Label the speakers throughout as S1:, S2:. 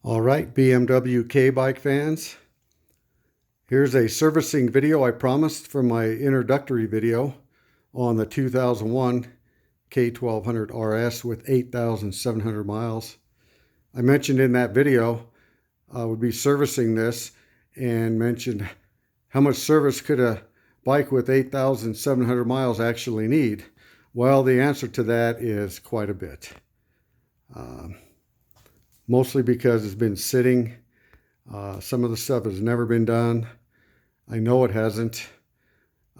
S1: All right, BMW K-Bike fans, here's a servicing video I promised from my introductory video on the 2001 k1200RS with 8,700 miles. I mentioned in that video I would be servicing this and mentioned how much service could a bike with 8,700 miles actually need. Well, the answer to that is quite a bit. Mostly because it's been sitting. Some of the stuff has never been done. I know it hasn't.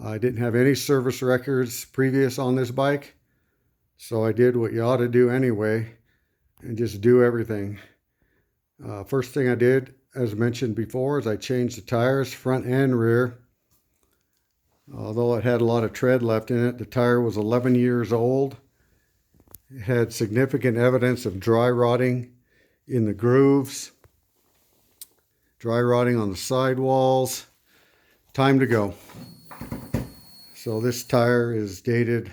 S1: I didn't have any service records previous on this bike, so I did what you ought to do anyway and just do everything. First thing I did, as mentioned before, is I changed the tires, front and rear. Although it had a lot of tread left in it, the tire was 11 years old. It had significant evidence of dry rotting in the grooves, dry rotting on the sidewalls. Time to go. So this tire is dated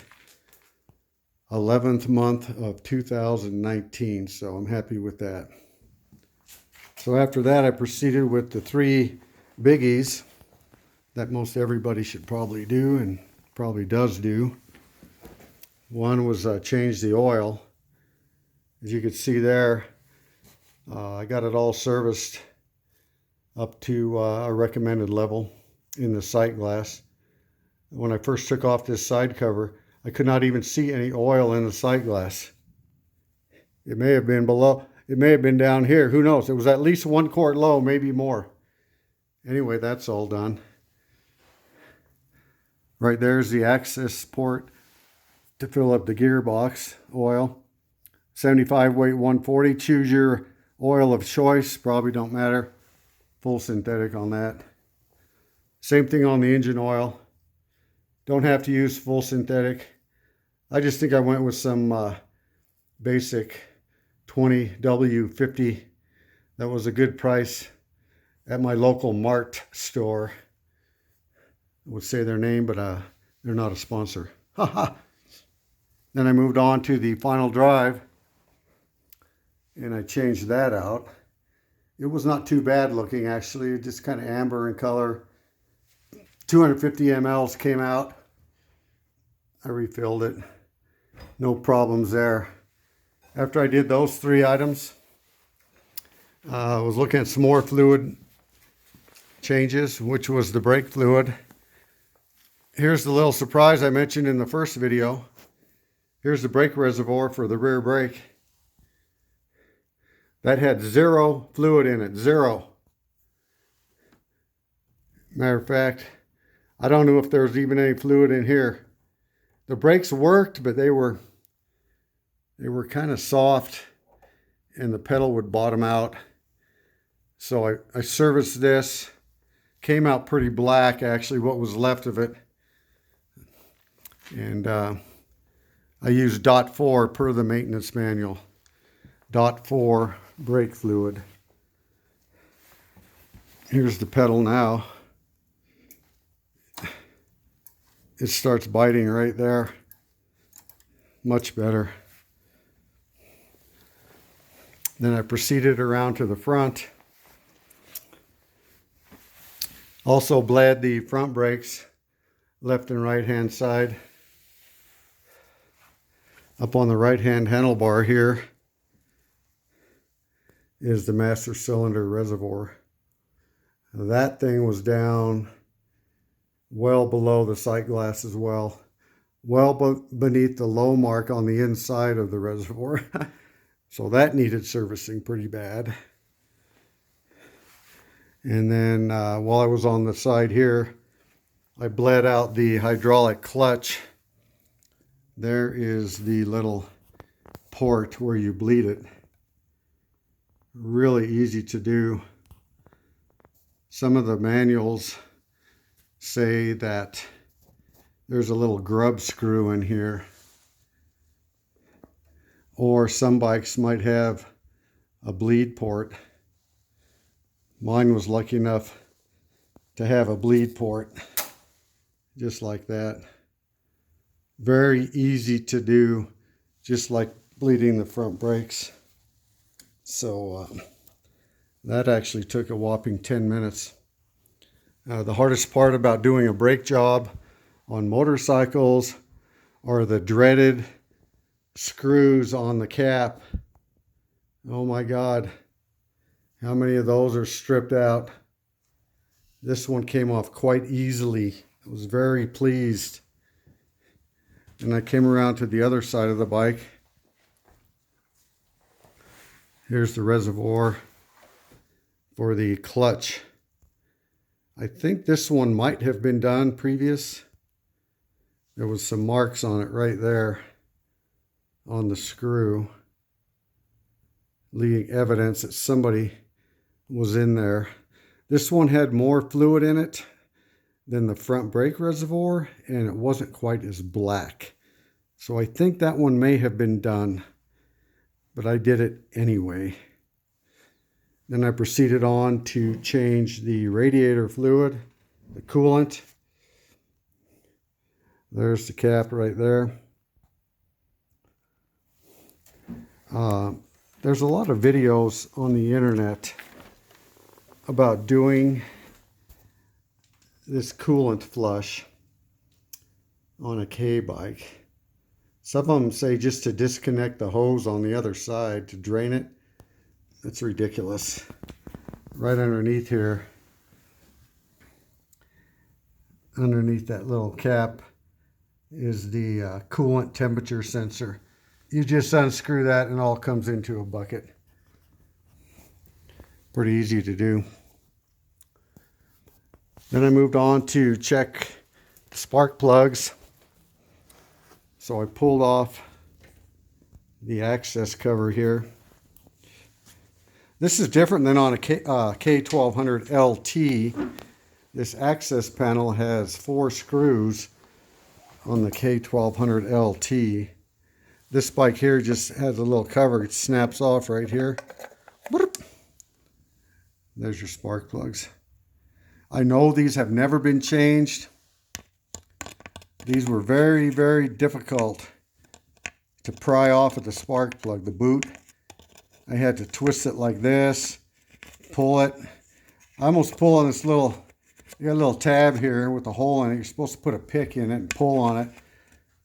S1: 11th month of 2019, so I'm happy with that. So after that, I proceeded with the three biggies that most everybody should probably do and probably does do. One was change the oil. As you can see there, I got it all serviced up to a recommended level in the sight glass. When I first took off this side cover, I could not even see any oil in the sight glass. It may have been below, it may have been down here, who knows? It was at least 1 quart low, maybe more. Anyway, that's all done. Right there's the access port to fill up the gearbox oil. 75 weight 140, choose your oil of choice, probably don't matter. Full synthetic on that. Same thing on the engine oil. Don't have to use full synthetic. I just think I went with some basic 20W50. That was a good price at my local Mart store. I would say their name, but they're not a sponsor. Then I moved on to the final drive, and I changed that out. It was not too bad looking, actually, just kind of amber in color. 250 mLs came out. I refilled it. No problems there. After I did those three items, I was looking at some more fluid changes, which was the brake fluid. Here's the little surprise I mentioned in the first video. Here's the brake reservoir for the rear brake. That had zero fluid in it, zero. Matter of fact, I don't know if there was even any fluid in here. The brakes worked, but they were kind of soft and the pedal would bottom out. So I serviced this. Came out pretty black, actually, what was left of it. And I used .4 per the maintenance manual. .4 brake fluid. Here's the pedal now. It starts biting right there. Much better. Then I proceeded around to the front. Also bled the front brakes, left and right hand side. Up on the right hand handlebar here is the master cylinder reservoir. That thing was down well below the sight glass as well. Well beneath the low mark on the inside of the reservoir. So that needed servicing pretty bad. And then while I was on the side here, I bled out the hydraulic clutch. There is the little port where you bleed it. Really easy to do. Some of the manuals say that there's a little grub screw in here. Or some bikes might have a bleed port. Mine was lucky enough to have a bleed port, just like that. Very easy to do, just like bleeding the front brakes. So That actually took a whopping 10 minutes. The hardest part about doing a brake job on motorcycles are the dreaded screws on the cap. Oh my God, how many of those are stripped out? This one came off quite easily. I was very pleased. And I came around to the other side of the bike. Here's the reservoir for the clutch. I think this one might have been done previous. There was some marks on it right there on the screw, leaving evidence that somebody was in there. This one had more fluid in it than the front brake reservoir, and it wasn't quite as black. So I think that one may have been done, but I did it anyway. Then I proceeded on to change the radiator fluid, the coolant. There's the cap right there. There's a lot of videos on the internet about doing this coolant flush on a K bike. Some of them say just to disconnect the hose on the other side to drain it. That's ridiculous. Right underneath here, underneath that little cap, is the coolant temperature sensor. You just unscrew that and it all comes into a bucket. Pretty easy to do. Then I moved on to check the spark plugs. So I pulled off the access cover here. This is different than on a K1200LT. This access panel has 4 screws on the K1200LT. This bike here just has a little cover. It snaps off right here. There's your spark plugs. I know these have never been changed. These were very, very difficult to pry off of the spark plug, the boot. I had to twist it like this, pull it. I almost pull on this little, you got a little tab here with a hole in it. You're supposed to put a pick in it and pull on it.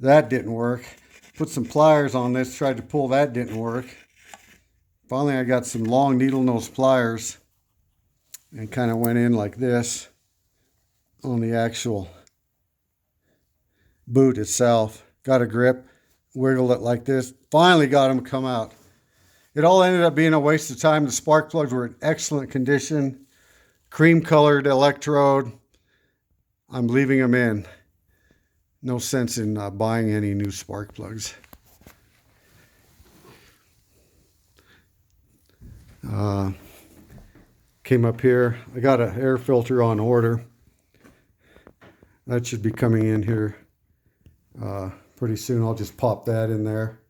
S1: That didn't work. Put some pliers on this, tried to pull, that didn't work. Finally, I got some long needle nose pliers and kind of went in like this on the actual boot itself. Got a grip, wiggled it like this. Finally got them to come out. It all ended up being a waste of time. The spark plugs were in excellent condition. Cream colored electrode. I'm leaving them in. No sense in buying any new spark plugs. Came up here. I got an air filter on order. That should be coming in here pretty soon. I'll just pop that in there.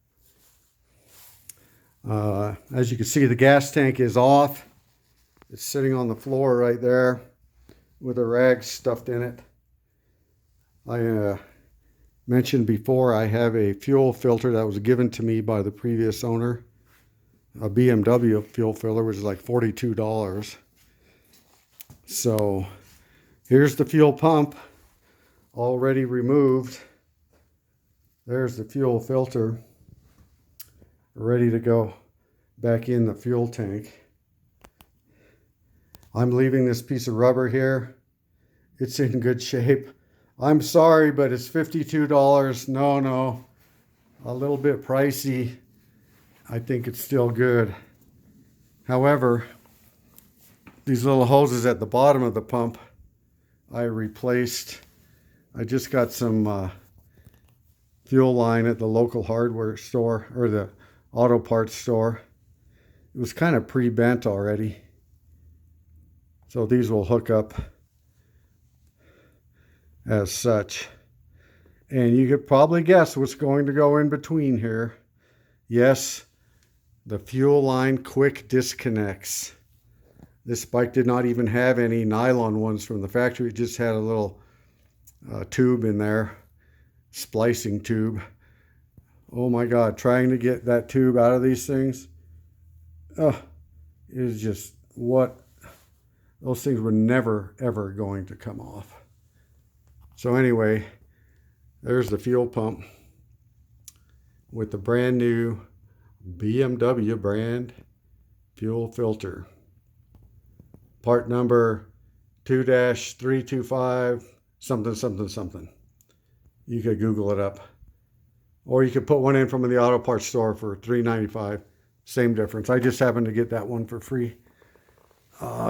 S1: As you can see, the gas tank is off. It's sitting on the floor right there with a rag stuffed in it. I mentioned before I have a fuel filter that was given to me by the previous owner. A BMW fuel filler, which is like $42. So here's the fuel pump already removed. There's the fuel filter ready to go back in the fuel tank. I'm leaving this piece of rubber here. It's in good shape. I'm sorry, but it's $52. No, a little bit pricey. I think it's still good. However, these little hoses at the bottom of the pump, I replaced. I just got some fuel line at the local hardware store, or the auto parts store. It was kind of pre-bent already. So these will hook up as such. And you could probably guess what's going to go in between here. Yes, the fuel line quick disconnects. This bike did not even have any nylon ones from the factory. It just had a little tube in there, splicing tube. Oh my God, trying to get that tube out of these things, it is just what, those things were never, ever going to come off. So anyway, there's the fuel pump with the brand new BMW brand fuel filter. Part number 2-325 something something something. You could Google it up. Or you could put one in from the auto parts store for $3.95. Same difference. I just happened to get that one for free.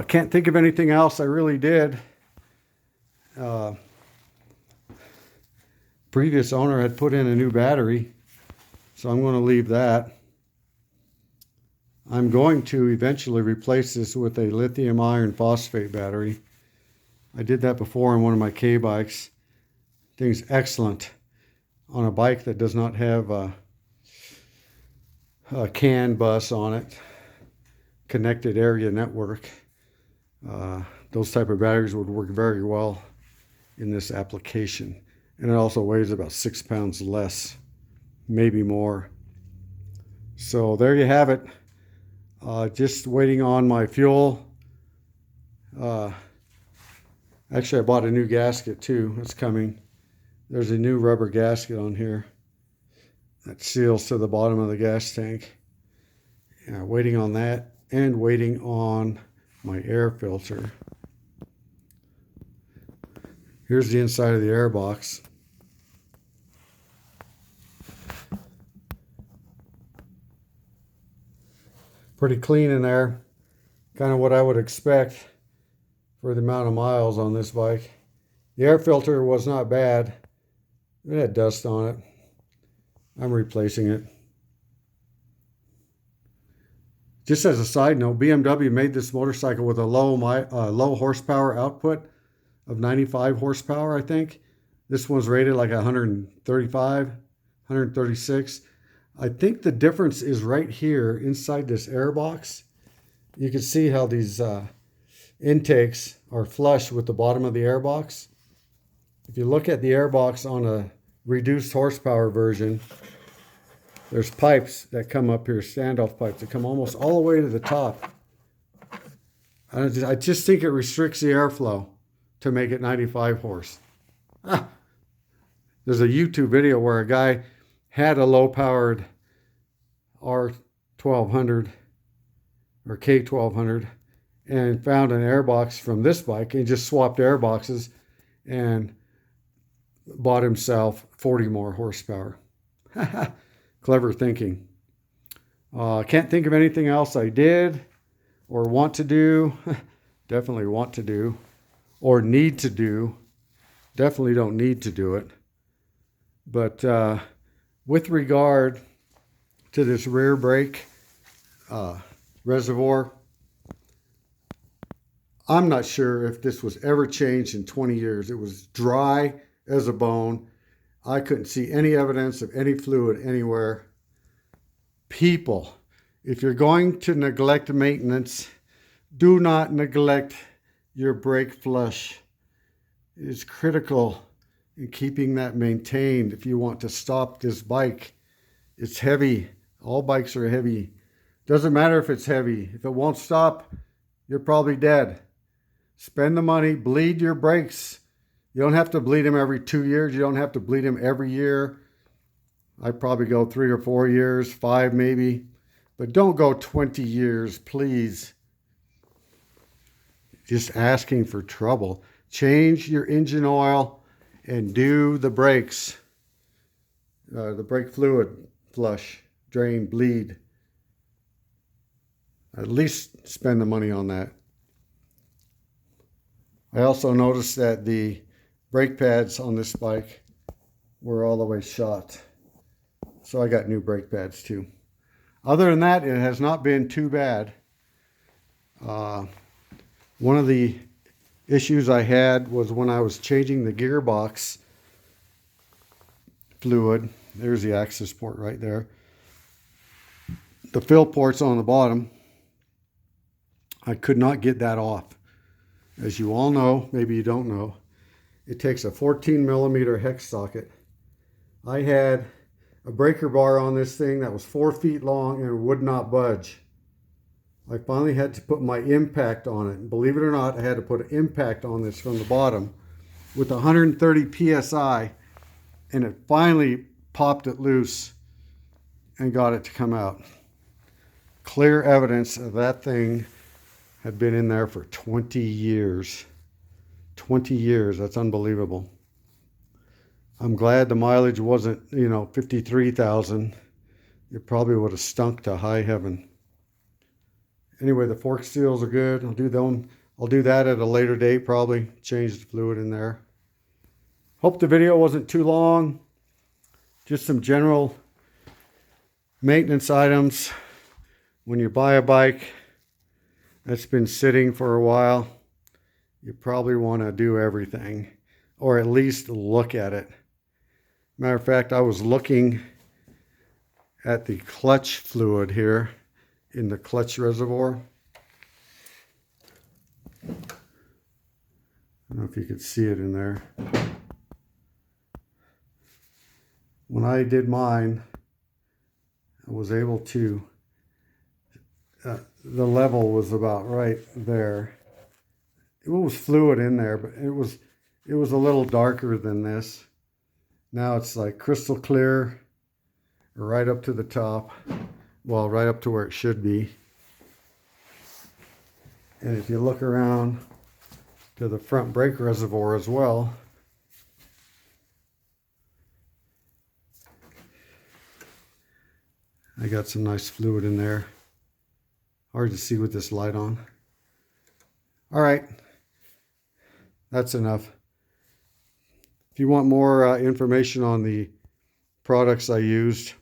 S1: Can't think of anything else. I really did. Previous owner had put in a new battery, so I'm going to leave that. I'm going to eventually replace this with a lithium iron phosphate battery. I did that before on one of my K bikes. Thing's excellent on a bike that does not have a CAN bus on it, connected area network. Those type of batteries would work very well in this application. And it also weighs about 6 pounds less, maybe more. So there you have it. Just waiting on my fuel. Actually, I bought a new gasket too. It's coming. There's a new rubber gasket on here that seals to the bottom of the gas tank. Waiting on that, and waiting on my air filter. Here's the inside of the air box. Pretty clean in there. Kind of what I would expect for the amount of miles on this bike. The air filter was not bad. It had dust on it. I'm replacing it. Just as a side note, BMW made this motorcycle with a low horsepower output of 95 horsepower, I think. This one's rated like 135, 136. I think the difference is right here inside this air box. You can see how these intakes are flush with the bottom of the air box. If you look at the air box on a reduced horsepower version, there's pipes that come up here, standoff pipes that come almost all the way to the top. I just think it restricts the airflow to make it 95 horse. There's a YouTube video where a guy had a low-powered R1200 or K1200 and found an airbox from this bike and just swapped airboxes and bought himself 40 more horsepower. Clever thinking. Can't think of anything else I did or want to do. Definitely want to do. Or need to do. Definitely don't need to do it. But with regard to this rear brake reservoir, I'm not sure if this was ever changed in 20 years. It was dry as a bone. I couldn't see any evidence of any fluid anywhere. People, if you're going to neglect maintenance, do not neglect your brake flush. It is critical in keeping that maintained if you want to stop this bike. It's heavy. All bikes are heavy. Doesn't matter if it's heavy. If it won't stop, you're probably dead. Spend the money, bleed your brakes. You don't have to bleed them every 2 years. You don't have to bleed them every year. I probably go 3 or 4 years, 5 maybe. But don't go 20 years, please. Just asking for trouble. Change your engine oil and do the brakes. The brake fluid flush, drain, bleed. At least spend the money on that. I also noticed that the brake pads on this bike were all the way shot. So I got new brake pads too. Other than that, it has not been too bad. One of the issues I had was when I was changing the gearbox fluid. There's the access port right there. The fill port's on the bottom. I could not get that off. As you all know, maybe you don't know, it takes a 14 millimeter hex socket. I had a breaker bar on this thing that was 4 feet long and would not budge. I finally had to put my impact on it. Believe it or not, I had to put an impact on this from the bottom with 130 psi, and it finally popped it loose and got it to come out. Clear evidence of that thing had been in there for 20 years. 20 years, that's unbelievable. I'm glad the mileage wasn't, 53,000. It probably would have stunk to high heaven. Anyway, the fork seals are good. I'll do that at a later date, probably. Change the fluid in there. Hope the video wasn't too long. Just some general maintenance items. When you buy a bike that's been sitting for a while, you probably want to do everything, or at least look at it. Matter of fact, I was looking at the clutch fluid here in the clutch reservoir. I don't know if you could see it in there. When I did mine, I was able to, the level was about right there. It was fluid in there, but it was a little darker than this. Now it's like crystal clear, right up to the top. Well, right up to where it should be. And if you look around to the front brake reservoir as well, I got some nice fluid in there. Hard to see with this light on. All right, that's enough. If you want more information on the products I used,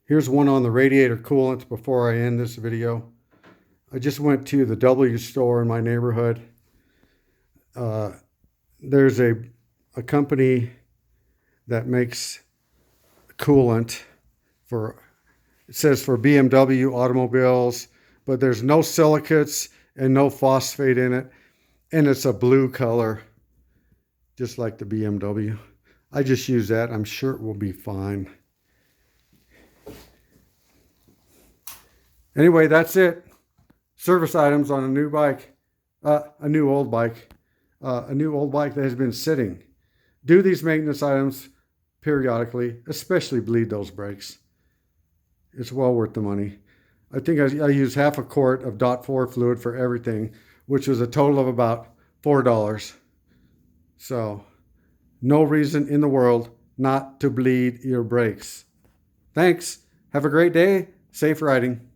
S1: here's one on the radiator coolant before I end this video. I just went to the W store in my neighborhood. There's a company that makes coolant for, it says for BMW automobiles, but there's no silicates and no phosphate in it. And it's a blue color, just like the BMW. I just use that. I'm sure it will be fine. Anyway, that's it. Service items on a new bike. A new old bike that has been sitting. Do these maintenance items periodically, especially bleed those brakes. It's well worth the money. I think I used half a quart of .4 fluid for everything, which was a total of about $4. So, no reason in the world not to bleed your brakes. Thanks. Have a great day. Safe riding.